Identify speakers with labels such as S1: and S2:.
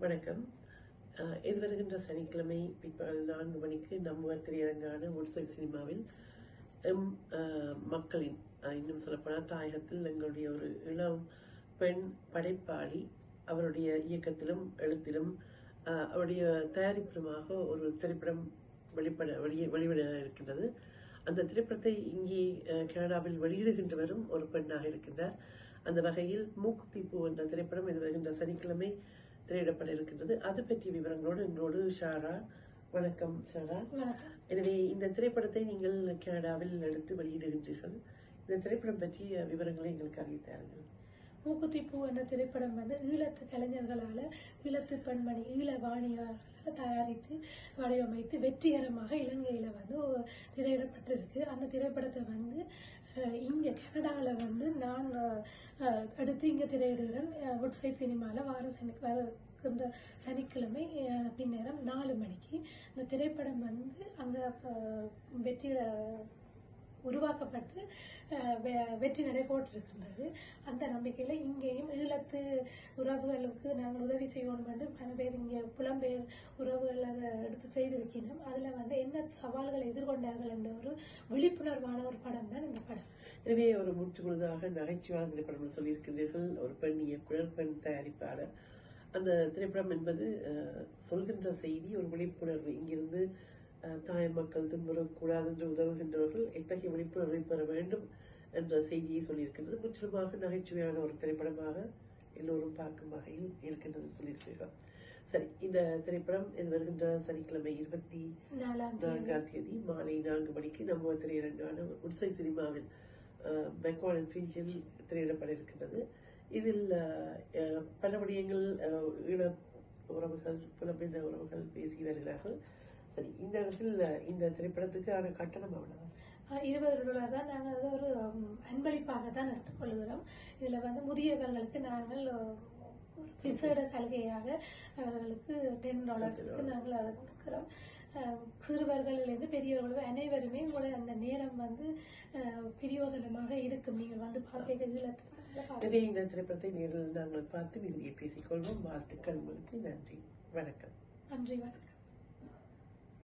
S1: வணக்கம். இது வருகின்ற சனிக்கிழமை பிற்பகல் 4 மணிக்கு நம்ம திரையரங்கான வுட்சைட் சினிமாவில் எம் மக்களின் இன்னும் சொல்லப்போனால் தாயகத்தில் எங்களுடைய ஒரு இளம் பெண் படைப்பாளி அவருடைய இயக்கத்திலும் எழுத்திலும் அவருடைய தயாரிப்பிலுமாக ஒரு திரைப்படம் வெளிவிட இருக்கின்றது. அந்த திரைப்படத்தை இங்கே கனடாவில் வெளியிடுகின்றவரும் ஒரு பெண்ணாக இருக்கின்றார். அந்த வகையில் மூக்குத்தி பூ என்ற திரைப்படம் இது வருகின்ற சனிக்கிழமை திரையிடப்பட இருக்கின்றது. அது பற்றிய விவரங்களோடு எங்களோடு ஷாரா. வணக்கம் ஷாரா. எனவே இந்த திரைப்படத்தை நீங்கள் கனடாவில் எடுத்து வெளியிடுகின்றீர்கள். இந்த திரைப்படம் பற்றிய விவரங்களை எங்களுக்கு அறிவித்தார்கள்.
S2: மூக்குத்தி பூ என்ற திரைப்படம் ஈழத்து கலைஞர்களால ஈழத்து பெண்மணி ஈழவாணியால் தயாரித்து வடிவமைத்து வெற்றிகரமாக இலங்கையில திரையிடப்பட்டிருக்கு. அந்த திரைப்படத்தை இங்க கனடாவில் நான் எடுத்து இங்க திரையிடுகிறேன். வுட்சைட் சினிமால வருகின்ற சனிக்கிழமை பின்னேரம் 4 மணிக்கு இந்த திரைப்படம் அங்க வெற்றியிட உருவாக்கப்பட்டு வெற்றி நடை போட்டிருக்கின்றது. அந்த நம்பிக்கையில இங்கேயும் ஈழத்து உறவுகளுக்கு நாங்கள் உதவி செய்யணும் என்று பல பேர் இங்கே புலம்பெயர் உறவுகள் அதை எடுத்து செய்திருக்கிறோம். அதுல என்ன சவால்களை எதிர்கொண்டார்கள் என்ற ஒரு விழிப்புணர்வான ஒரு படம் தான் இந்த படம்.
S1: எனவே ஒரு முற்றுமுழுதாக நகைச்சுவான திரைப்படம் சொல்லியிருக்கின்றீர்கள். ஒரு பெண் இயக்குனர், பெண் தயாரிப்பாளர். அந்த திரைப்படம் என்பது சொல்கின்ற செய்தி ஒரு விழிப்புணர்வு. இங்கிருந்து தாய் மக்கள் துன்புறக்கூடாது என்று உதவுகின்றவர்கள் எத்தகைய விழிப்புணர்வை பெற வேண்டும் என்ற செய்தியை சொல்லியிருக்கின்றது. முற்றிலுமாக நகைச்சுவையான ஒரு திரைப்படமாக எல்லோரும் பார்க்கும் வகையில் இருக்கின்றது சொல்லியிருக்கிறீர்கள். சரி, இந்த திரைப்படம் வருகின்ற சனிக்கிழமை 24ஆம் தேதி மாலை 4 மணிக்கு நம்ம திரையரங்கான வுட்சைட் சினிமாவில் மெக்கான் அண்ட் ஃபிஞ்சில் திரையிடப்பட இருக்கின்றது. இதில் பல விடயங்கள் ஈழ உறவுகள் புலம்பெயர்ந்த உறவுகள் பேசி வருகிறார்கள். சரி, இந்த இடத்தில் இந்த திரைப்படத்துக்கான கட்டணம் அவ்வளவு
S2: $20 தான். நாங்கள் அதை ஒரு அன்பளிப்பாக தான் எடுத்துக்கொள்கிறோம். இதுல முதியவர்களுக்கு நாங்கள் விசேட சலுகையாக அவர்களுக்கு $10 நாங்கள் அதை கொடுக்கிறோம். சிறுவர்களிலிருந்து பெரியவர்கள் அனைவருமே உங்களோட அந்த நேரம் பிரயோசனமாக இருக்கும். நீங்கள் பார்க்க
S1: ஈழத்துக்கு இந்த திரைப்படத்தை நேரில் நாங்கள் பார்த்து பேசிக்கொள்வோம். வாழ்த்துக்கள் உங்களுக்கு. நன்றி, வணக்கம்.
S2: நன்றி, வணக்கம்.